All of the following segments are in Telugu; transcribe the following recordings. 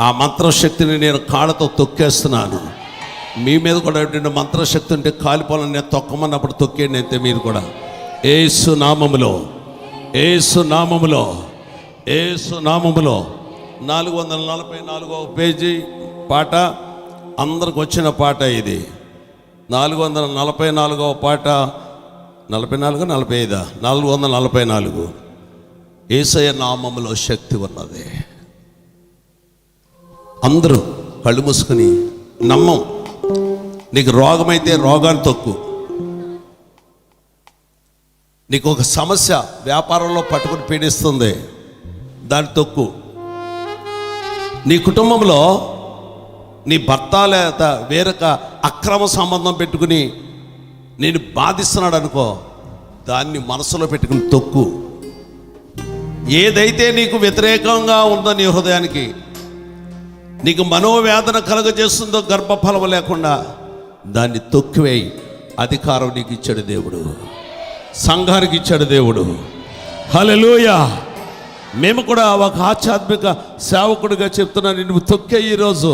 ఆ మంత్రశక్తిని నేను కాళ్ళతో తొక్కేస్తున్నాను. మీ మీద కూడా మంత్రశక్తి ఉంటే కాలిపోవాలని నేను తొక్కమన్నప్పుడు తొక్కేయండి అయితే మీరు కూడా. యేసు నామములో, యేసు నామములో, యేసు నామములో. 444వ పేజీ పాట, అందరికి వచ్చిన పాట ఇది. 444వ పాట. 44, 45, 444. యేసయ్య నామములో శక్తి ఉన్నది. అందరూ కళ్ళు మూసుకుని నమ్మం. నీకు రోగమైతే రోగాన్ని తొక్కు. నీకు ఒక సమస్య వ్యాపారంలో పట్టుకుని పీడిస్తుంది, దాన్ని తొక్కు. నీ కుటుంబంలో నీ భర్త లేదా వేరొక అక్రమ సంబంధం పెట్టుకుని నేను బాధిస్తున్నాడు అనుకో, దాన్ని మనసులో పెట్టుకుని తొక్కు. ఏదైతే నీకు వ్యతిరేకంగా ఉందో నీ హృదయానికి, నీకు మనోవేదన కలుగజేస్తుందో గర్భఫలం లేకుండా, దాన్ని తొక్కివేయి. అధికారం నీకు ఇచ్చాడు దేవుడు, సంఘానికి ఇచ్చాడు దేవుడు. హల్లెలూయా. మేము కూడా ఒక ఆధ్యాత్మిక సేవకుడిగా చెప్తున్నాను, నువ్వు తొక్కే. ఈరోజు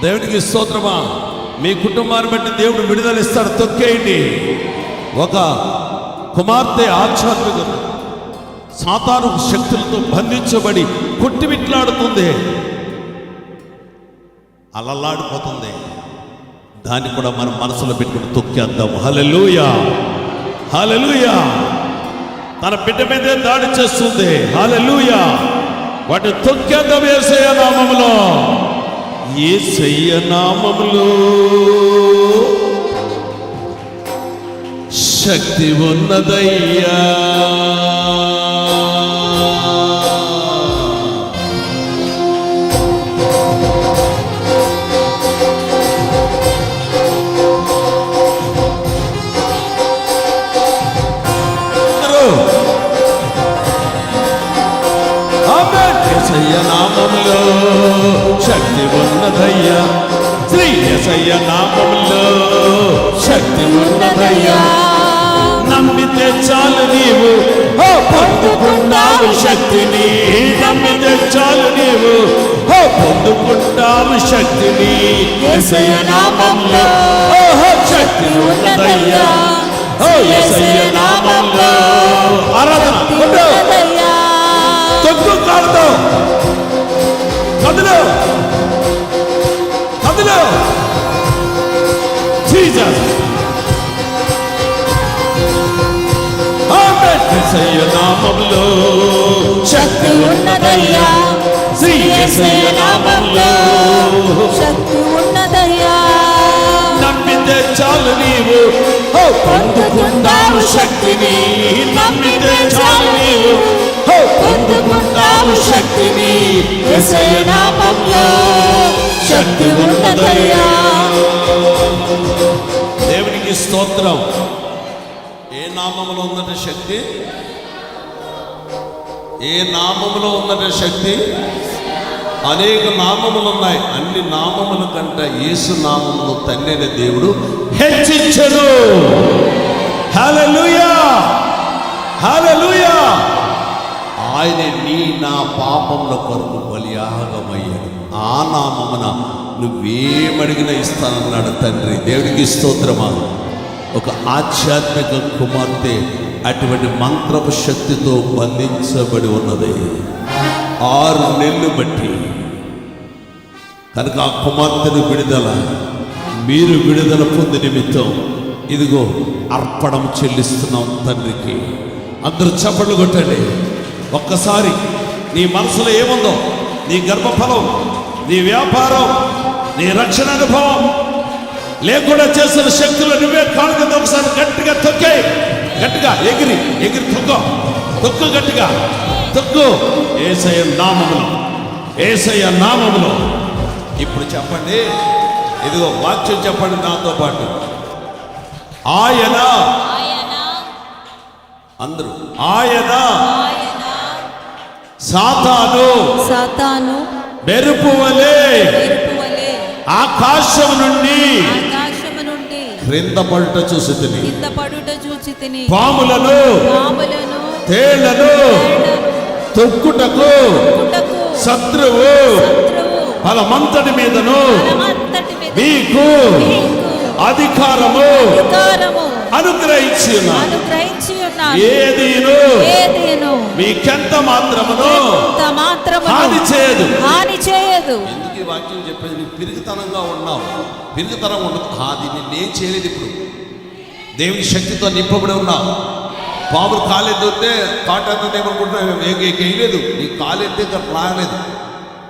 దేవునికి స్తోత్రమా. మీ కుటుంబాన్ని బట్టి దేవుడు విడుదల ఇస్తాడు. తొక్కేయండి. ఒక కుమార్తె ఆధ్యాత్మిక సాతాను శక్తులతో బంధించబడి కొట్టిమిట్లాడుతుంది, అలల్లాడిపోతుంది. దాన్ని కూడా మనం మనసులో పెట్టుకుని తొక్కేద్దాం. హల్లెలూయా, హల్లెలూయా. తన బిడ్డ మీదే దాడి చేస్తుంది. హల్లెలూయా. వాటిని తొక్కేద్దాం యేసయ్య నామములో. యేసయ్య నామములో శక్తి ఉన్నదయ్యా. యేసయ్య నామములో శక్తి ఉన్నదయ్యా. శ్రీ యేసయ్య నామములో శక్తి ఉన్నదయ్యా. నమ్మితే చాలు నీవు పొందుకుంటావు శక్తిని. నమ్మితే చాలు నీవు పొందుకుంటావు శక్తిని. యేసయ్య నామములో శక్తి ఉన్నదయ్యా. యేసయ్య నామములో ఆరాధన తొక్కు. కాళ్ళతో కదులు, కదులు. జీసస్. యేసయ్య నామములో శక్తి ఉన్నదయ్యా. శ్రీ యేసయ్య నామములో శక్తి ఉన్నదయ్యా. నమ్మితే చాలు నీవు పొందుకుంటావు శక్తిని. నమ్మితే చాలు నీవు పొందుకుంటావు శక్తిని. యేసయ్య నామములో శక్తి ఉన్నదయ్యా. దేవునికి స్తోత్రం. ఏ నామములో ఉందట శక్తి? ఏ నామములో ఉందట శక్తి? అనేక నామములు ఉన్నాయి. అన్ని నామముల కంటే యేసు నామములో తండ్రి అయిన దేవుడు హెచ్చించను. హల్లెలూయా, హల్లెలూయా. ఆయన నీ నా పాపముల కొరకు బలియాగమయ్యాడు. ఆ నామమున నువ్వేమడిగినా ఇస్తానన్నాడు తండ్రి. దేవుడికి స్తోత్రమా. ఒక ఆధ్యాత్మిక కుమార్తె అటువంటి మంత్రపు శక్తితో బంధించబడి ఉన్నది 6 నెలలు బట్టి. కనుక ఆ కుమార్తెను విడుదల, మీరు విడుదల పొంది నిమిత్తం ఇదిగో అర్పణం చెల్లిస్తున్నాం తండ్రికి. అందరూ చప్పట్లు కొట్టండి. ఒక్కసారి నీ మనసులో ఏముందో, నీ గర్భఫలం, నీ వ్యాపారం, నీ రక్షణ అనుభవం లేకుండా చేసిన శక్తులు నువ్వే కాళ్ళ కింద ఒకసారి గట్టిగా తొక్కే. గట్టిగా ఎగిరి ఎగిరి తొక్కు, తొక్కు, గట్టిగా తొక్కు. యేసయ్య నామములో, యేసయ్య నామములో. ఇప్పుడు చెప్పండి, ఇదిగో వాక్యం చెప్పండి నాతో పాటు. ఆయన, అందరూ ఆయన సాతాను మెరుపు వలె ఆకాశము నుండి క్రింద పడుట చూసి తిని. పాములను తేళ్లను తొక్కుటకు శత్రువు బలమంతటి మీదను బలమంతటి మీద మీకు అధికారము అనుగ్రహించి ఉన్నాను. ఏదీను మీకెంత మాత్రమును హాని చేయదు. ఎందుకు ఈ వాక్యం చెప్పేది? నీకు పిరుగుతనంగా ఉన్నావు, పిరుగుతనం ఉండదు. అది నేను చేయలేదు. ఇప్పుడు దేవుని శక్తితో నింపబడి ఉన్నావు. పాములు కాలెత్తే కాటేద్దాం ఏమనుకుంటున్నా, వేయలేదు. నీ కాలెత్తే రాలేదు.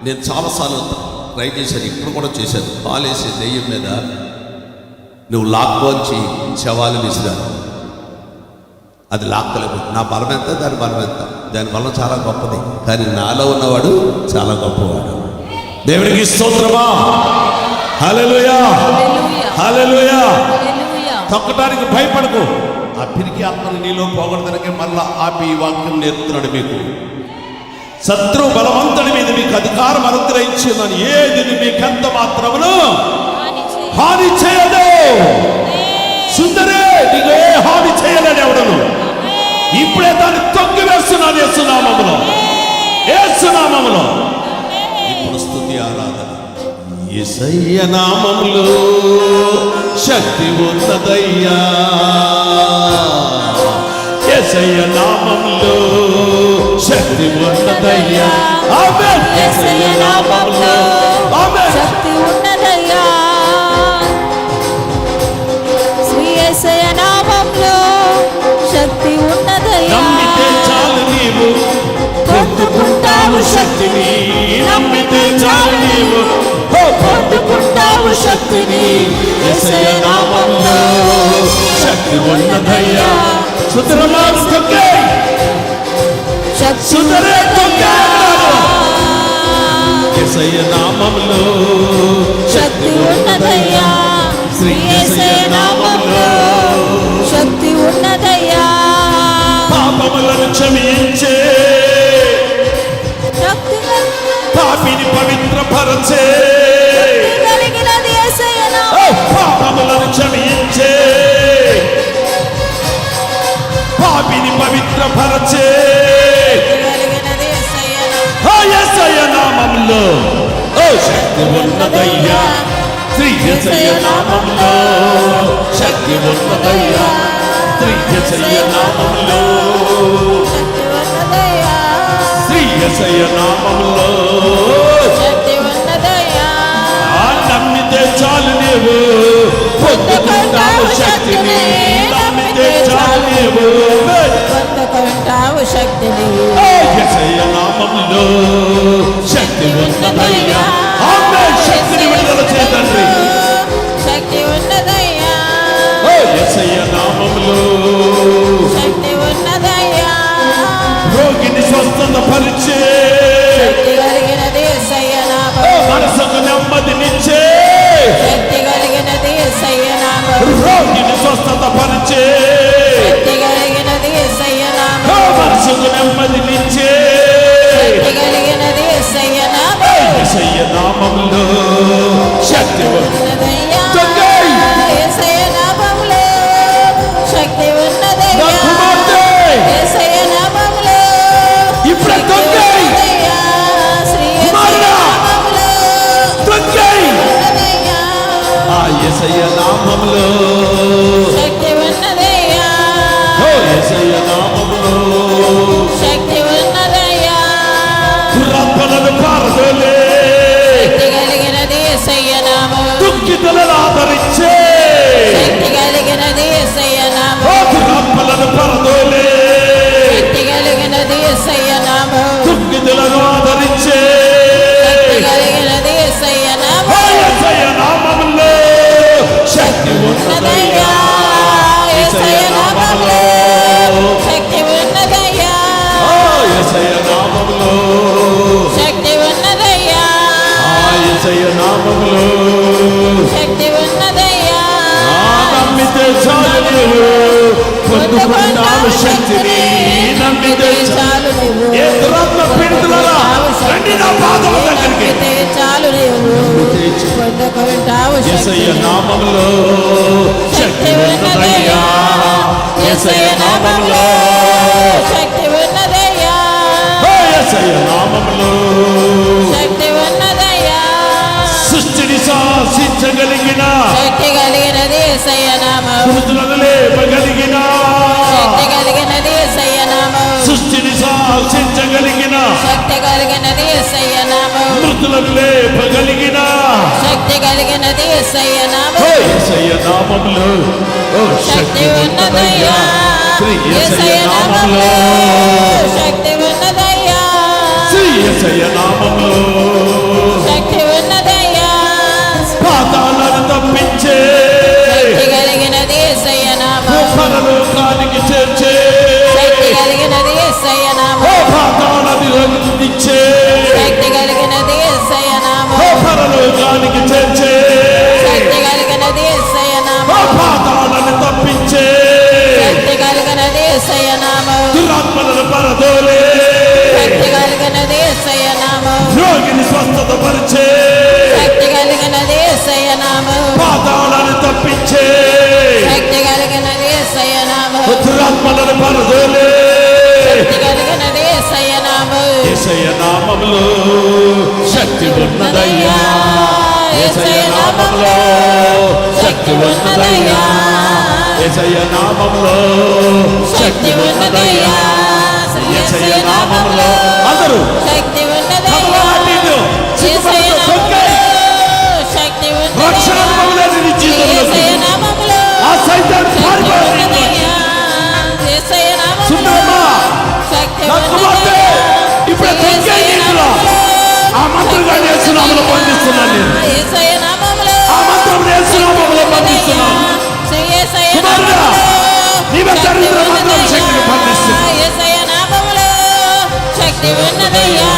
నేను చాలాసార్లు ట్రై చేశాను, ఇప్పుడు కూడా చేశాను. కాలేసి దెయ్యం మీద నువ్వు లాక్కోంచి శవాలు విసిరాను. అది లాక్కలేదు. నా బలం ఎంత, దాని బలం ఎంత. దాని వల్ల చాలా గొప్పది, కానీ నాలో ఉన్నవాడు చాలా గొప్పవాడు. దేవునికి స్తోత్రమా. హల్లెలూయా, హల్లెలూయా. తొక్కడానికి భయపడకు. ఆ పిరికి ఆత్మను నీలో పోగొడతానికి మళ్ళా ఆపి ఈ వాక్యం నేర్పుతున్నాడు మీకు. శత్రు బలవంతుడి మీద మీకు అధికారం అనుగ్రహించిందని ఏది మీకెంత మాత్రమును హాని చేయదు. సుందరే, నీకు ఏ హాని చేయలేడు ఎవడను. ఇప్పుడే దాన్ని తొక్కి వేస్తున్నాను యేసునామములో, యేసునామములో. ఇప్పుడు స్తుతి ఆరాధన. యేసయ్య నామములో శక్తి ఉన్నదయ్యా, యేసయ్య నామములో శక్తి ఉన్నదయ్యా. ఆమేన్. యేసయ్య నామములో శక్తి ఉన్నదయ్యా. శ్రీ యేసయ్య నామములో శక్తి ఉన్నదయ్యా. నమ్మితే చాలు నీవు పొందుకుంటావు శక్తిని. నమ్మితే చాలు నీవు పొందుకుంటావు శక్తిని. యేసయ్య నామములో శక్తి ఉన్నదయ్యా. సుందరమాను తొక్కే, సుందరే తొక్కే. యేసయ్య నామములో శక్తి ఉన్నదయ్యా. శ్రీ యేసయ్య నామములో శక్తి ఉన్నదయ్యా. పాపములను క్షమించే, పాపిని పవిత్రపరచే, పాపములను క్షమించే, పాపిని పవిత్రపరచే. యేసయ్య నామములో శక్తి ఉన్నదయ్యా. శ్రీ యేసయ్య నామములో శక్తి ఉన్నదయ్యా. శ్రీ యేసయ్య నామములో, శ్రీ యేసయ్య నామములో శక్తి ఉన్నదయ్యా. నమ్మితే చాలు నీవు పొందుకుంటావు శక్తిని. నమ్మితే చాలు నీవు పొందుకుంటావు శక్తిని. యేసయ్య నామములో శక్తి ఉన్నదయ్యా. ఆమేన్. శక్తిని విడుదల చేయండి. శక్తి ఉన్నదయ్యా. యేసయ్య నామములో శక్తి ఉన్నదయ్యా. రోగిని స్వస్థత పరిచే, శక్తి కలిగినది యేసయ్య నామము. మనసుకు నెమ్మదినిచ్చే, శక్తి కలిగినది యేసయ్య నామము. రోగిని స్వస్థత పరిచే, శక్తి కలిగినది యేసయ్య నామము. మనసుకు నెమ్మదినిచ్చే, శక్తి కలిగినది యేసయ్య నామము. యేసయ్య నామములో శక్తి ఉన్నదయ్యా. తొక్కేయ్. యేసయ్య నామములో శక్తి ఉన్నదయ్యా. యేసయ్య నామములో ఇప్పుడు తొక్కేయ్. శ్రీ యేసయ్య నామములో తొక్కేయ్. ఉన్నదయ్యా. ఆ యేసయ్య నామములో శక్తి ఉన్నదయ్యా. యేసయ్య నామములో శక్తి ఉన్నదయ్యా. దురాత్మలను పారదోలే, శక్తి కలిగినది యేసయ్య నామము. దుఃఖితులను ఆదరించే, శక్తి కలిగినది యేసయ్య నామము. దురాత్మలను పారదోలే, శక్తి కలిగినది యేసయ్య నామము. దుఃఖితులను ఆదరించే. శక్తి కలిగినది యేసయ్య నామము. యేసయ్య నామములో శక్తి ఉన్నదయ్యా. యేసయ్య నామములో శక్తి ఉన్నదయ్యా. యేసయ్య నామములో శక్తి ఉన్నదయ్యా. యేసయ్య నామములో శక్తి ఉన్నదయ్యా. నమ్మితే చాలు నీవు పొందుకుంటావు శక్తిని. నమ్మితే చాలు. ఏ దురాత్మ పీడితులారా రండి నా పాదముల దగ్గరికి. నమ్మితే చాలు నీవు పొందుకుంటావు యేసయ్య శక్తిని. నామములో శక్తి ఉన్నదయ్యా. యేసయ్య నామములో శక్తి ఉన్నదయ్యా. యేసయ్య నామములో శక్తి ఉన్నదయ్యా. సృష్టిని శాసించగలిగిన శక్తి కలిగినది యేసయ్య నామం మృతులను లేపగలిగిన శక్తి కలిగినది యేసయ్య నామం సృష్టిని శాసించగలిగిన శక్తి కలిగినది యేసయ్య నామం మృతులను లేపగలిగిన శక్తి కలిగినది యేసయ్య నామం యేసయ్య నామములో శక్తి ఉన్నదయ్యా యేసయ్య నామములో శక్తి ఉన్నదయ్యా యేసయ్య నామములో శక్తి ఉన్నదయ్యా పాతాళాన్ని తప్పించే శక్తి కలిగినది యేసయ్య నామం పరలోకానికి చేర్చే శక్తి కలిగినది యేసయ్య నామం పాతాళాన్ని రక్షించే శక్తి కలిగినది యేసయ్య నామం పరలోకానికి చేర్చే శక్తి కలిగినది యేసయ్య నామం పాతాళాన్ని తప్పించే శక్తి కలిగినది యేసయ్య నామం దురాత్మలను పరదోలే శక్తి కలిగినది యేసయ్య నామం రోగిని స్వస్థత పరిచే శక్తి కలిగినది యేసయ్య నామం పాతాళాన్ని తప్పించే శక్తి కలిగినది యేసయ్య నామం దురాత్మలను పరదోలే శక్తి కలిగినది యేసయ్య నామం యేసయ్య నామములో శక్తి ఉన్నదయ్యా యేసయ్య నామములో శక్తి ఉన్నదయ్యా యేసయ్య నామములో శక్తి ఉన్నదయ్యా యేసయ్య నామములో అందరూ శక్తి ఉన్నదయ్యా యేసయ్య శక్తి రక్షణ ఉన్నదయ్యా అనుభవం నీ జీవితంలో యేసయ్య నామములో ఆ సైతాన్ని పారిపోయి ఉన్నదయ్యా యేసయ్య సుందరమ్మా నామములో శక్తి నా కుమార్తె ఇప్పుడే తొక్కే నీటిలో ఆ మంత్రగాన్ని యేసునామములో బంధిస్తున్నాను నేను యేసయ్య నామములో ఆ మంత్రం యేసునామములో బంధిస్తున్నాను యేసయ్య కుమారుడా, నీవే జరిగిన మంత్రం శక్తిని బంధిస్తున్నాను యేసయ్య నామములో శక్తి ఉన్నదయ్యా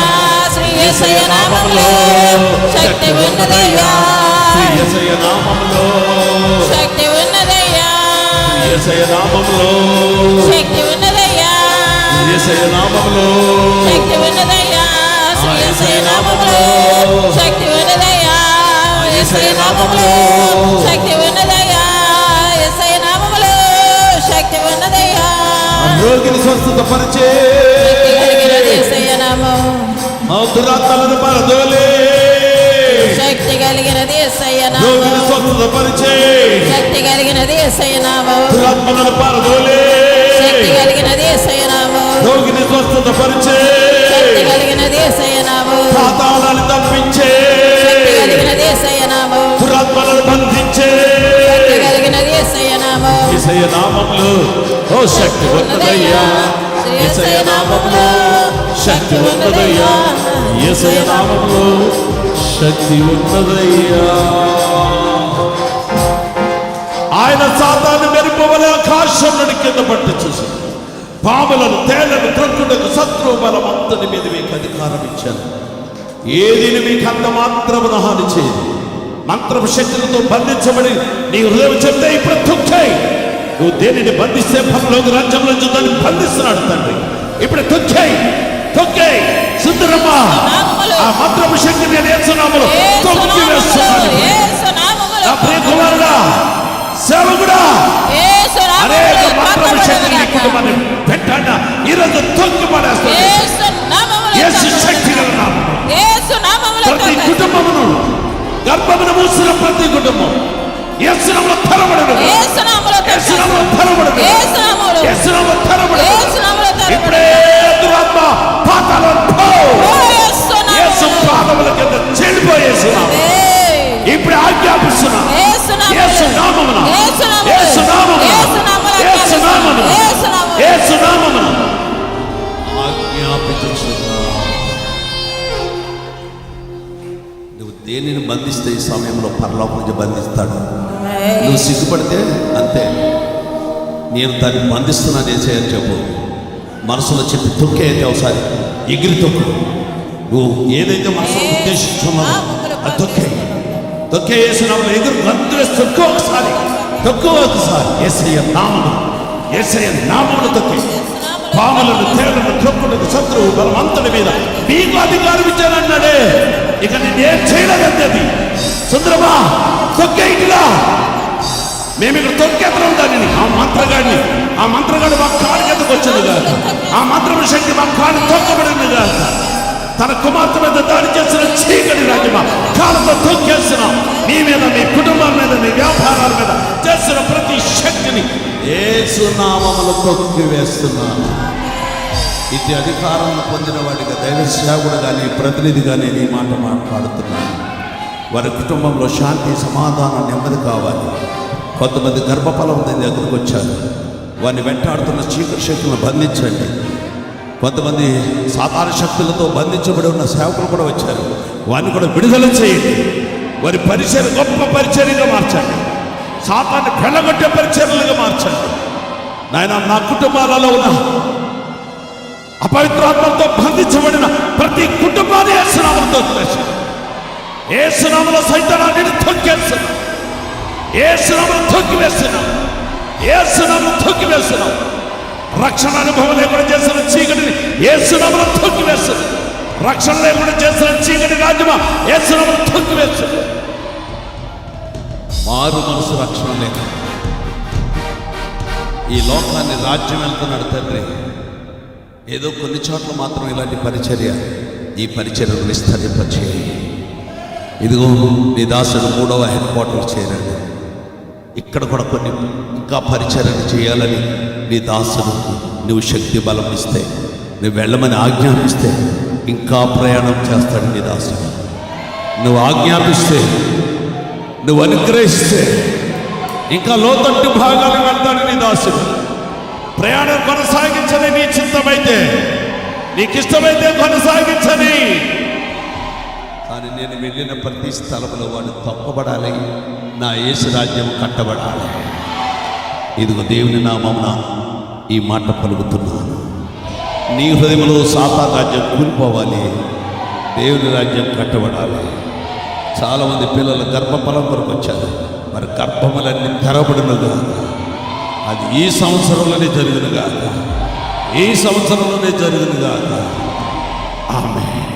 శ్రీ యేసయ్య నామములో శక్తి ఉన్నదయ్యా యేసయ్య నామములో శక్తి ఉన్నదయ్యా యేసయ్య నామములో శక్తి ఉన్నదయ్యా యేసయ్య నామములో శక్తి ఉన్నదయ్యా శ్రీ యేసయ్య నామములో శక్తి ఉన్నదయ్యా యేసయ్య నామములో శక్తి ఉన్నదయ్యా యేసయ్య నామములో శక్తి ఉన్నదయ్యా రోగిని స్వస్థత పరిచే శక్తి కలిగినది యేసయ్య నామం దురాత్మలను పరదోలే శక్తి కలిగినది యేసయ్య రోగిని నామం స్వస్థత పరిచే శక్తి కలిగినది యేసయ్య నామం దురాత్మలను పరదోలే శక్తి కలిగినది యేసయ్య నామం రోగిని స్వస్థత పరిచే శక్తి కలిగినది యేసయ్య నామం పాతాళాన్ని తప్పించే శక్తి కలిగినది యేసయ్య నామం దురాత్మలను బంధించే శక్తి కలిగినది యేసయ్య నామం యేసయ్య నామములో ఓ శక్తి ఉన్నదయ్యా యేసయ్య నామములో శక్తి ఉన్నదయ్యా యేసయ్య నామములో శక్తి ఉన్నదయ్యా ఆయన సాతాను మెరుపవలే ఆకాశం నుండి కింద పట్టి చూసి పాములను తేళ్లను త్రొక్కుటకు శత్రువు బలం అంతని మీద మీకు అధికారం ఇచ్చాను ఏది మీకు అంత మాత్రమున హాని చేయదు మంత్రపు శక్తులతో బంధించబడి నీ హృదయం చెప్తే ఇప్పుడు తుక్కాయి నువ్వు దేనిని బంధిస్తే పరలోక రాజ్యంలో దాన్ని బంధిస్తున్నాడు తండ్రి ఇప్పుడు తొక్కాయి సుందరమ్మ ఆ మంత్రపు శక్తి నేను యేసునామములో తొక్కి వేస్తున్నాను నా ప్రియ కుమారుడా సేవకుడా అనేక మంత్రపు శక్తిని నీ కుటుంబాన్ని పెట్టాడా ఈరోజు తొక్కి పడేస్తాడు యేసు శక్తి గల నామములో ప్రతి కుటుంబమును గర్భమును మూసిన ప్రతి కుటుంబం యేసునామములో తెరబడును యేసునామములో తెరబడును యేసునామములో తెరబడును ఇప్పుడే దురాత్మ పాతాళంలో పో యేసు పాదముల కింద చెడిపోయేసినా ఇప్పుడు ఆజ్ఞాపిస్తున్నా యేసు నామమున యేసు నామమున యేసు నామమున యేసు నామమున ఆజ్ఞాపించుచున్నా నువ్వు దేనిని బంధిస్తే ఈ సమయంలో పరలోకం నుంచి బంధిస్తాడు నువ్వు సిగ్గుపడితే అంతే నేను దాన్ని బంధిస్తున్నాను చేసేయని చెప్పు మనసులో చెప్పి తొక్కే అయితే ఒకసారి ఎగిరి తొక్కు నువ్వు ఏదైతే మనసులో ఉద్దేశిస్తున్నావో అది తొక్కే వేసినామో ఎగురు గంతులు తొక్కు ఒకసారి యేసయ్య నామమును తొక్కి పాములను తేళ్లను త్రొక్కుటకు శత్రువు బలవంతుడి మీద నీకు అధికారం ఇచ్చానన్నాడే ఇక నేనేం చేయలేదండి సుందరమా తొక్కే ఇటుగా మేము ఇక్కడ తొక్కేతనం దానిని ఆ మంత్రగాడు మా కాళ్ళ కిందకు వచ్చింది కాదు ఆ మంత్రము శక్తి మా కాళ్ళు తొక్కబడింది కాదు తన కుమార్తె మీద దాడి చేసిన చీకటి రాజ్యమా కాళ్ళతో తొక్కేస్తున్నాం మీద, మీ కుటుంబం మీద, మీ వ్యాపారాల మీద చేస్తున్న ప్రతి శక్తిని యేసు నామములో తొక్కివేస్తున్నాను. ఇది అధికారాన్ని పొందిన వాడిగా, దైవ సేవకుడు కానీ ప్రతినిధి కానీ నీ మాట మాట్లాడుతున్నాను. వారి కుటుంబంలో శాంతి, సమాధానం, నెమ్మది కావాలి. కొంతమంది గర్భఫలం దగ్గరకు వచ్చారు, వారిని వెంటాడుతున్న చీకటి శక్తులను బంధించండి. కొంతమంది సాతాను శక్తులతో బంధించబడి ఉన్న సేవకులు కూడా వచ్చారు, వారిని కూడా విడుదల చేయండి. వారి పరిచర్య గొప్ప పరిచర్యగా మార్చండి. సాతాన్ని వెళ్ళగొట్టే పరిచర్యలుగా మార్చండి. నాయన, నా కుటుంబాలలో ఉన్న అపవిత్రాత్మలతో బంధించబడిన ప్రతి కుటుంబాన్ని యేసునామములో తొక్కేస్తున్నాను. యేసునామములో సైతానాన్ని తొక్కేస్తున్నాను. యేసునామములో తొక్కివేస్తున్నాను. యేసునామములో తొక్కివేస్తున్నాను. రక్షణ అనుభవం లేకుండా చేసిన చీకటిని యేసునామములో తొక్కివేస్తున్నాను. రక్షణ లేకుండా చేసిన చీకటి రాజ్యమా యేసునామములో తొక్కివేస్తున్నాను. మారు మనసు రక్షణ లేక ఈ లోకాన్ని రాజ్యం వెళ్తున్నాడు తండ్రి. ఏదో కొన్ని చోట్ల మాత్రం ఇలాంటి పరిచర్య, ఈ పరిచర్యను విస్తరింపచేయండి. ఇదిగో నీ దాసుడు 3వ హెడ్ క్వార్టర్ చేరాడు. ఇక్కడ కూడా కొన్ని ఇంకా పరిచర్యను చేయాలని నీ దాసుడు నువ్వు శక్తి బలం ఇస్తే, నువ్వు వెళ్ళమని ఆజ్ఞాపిస్తే ఇంకా ప్రయాణం చేస్తాడు నీ దాసుడు. నువ్వు ఆజ్ఞాపిస్తే, నువ్వు అనుగ్రహిస్తే ఇంకా లోతట్టు భాగాలకు వెళ్తాడు నీ దాసుడు. ప్రయాణం కొనసాగించని నీ చిత్తమైతే, నీకిష్టమైతే కొనసాగించని. కానీ నేను వెళ్ళిన ప్రతి స్థలంలో వాడు తప్పబడాలి, నా యేసు రాజ్యం కట్టబడాలి. ఇదిగో దేవుని నామమున ఈ మాట పలుకుతున్నాను. నీ హృదయంలో సాతాను రాజ్యం కూలిపోవాలి, దేవుని రాజ్యం కట్టబడాలి. చాలామంది పిల్లలు గర్భఫలం కొరకు వచ్చారు, మరి గర్భములన్నీ తెరబడినగా అది ఈ సంవత్సరంలోనే జరుగునుగా, ఈ సంవత్సరంలోనే జరుగునుగా. ఆమేన్.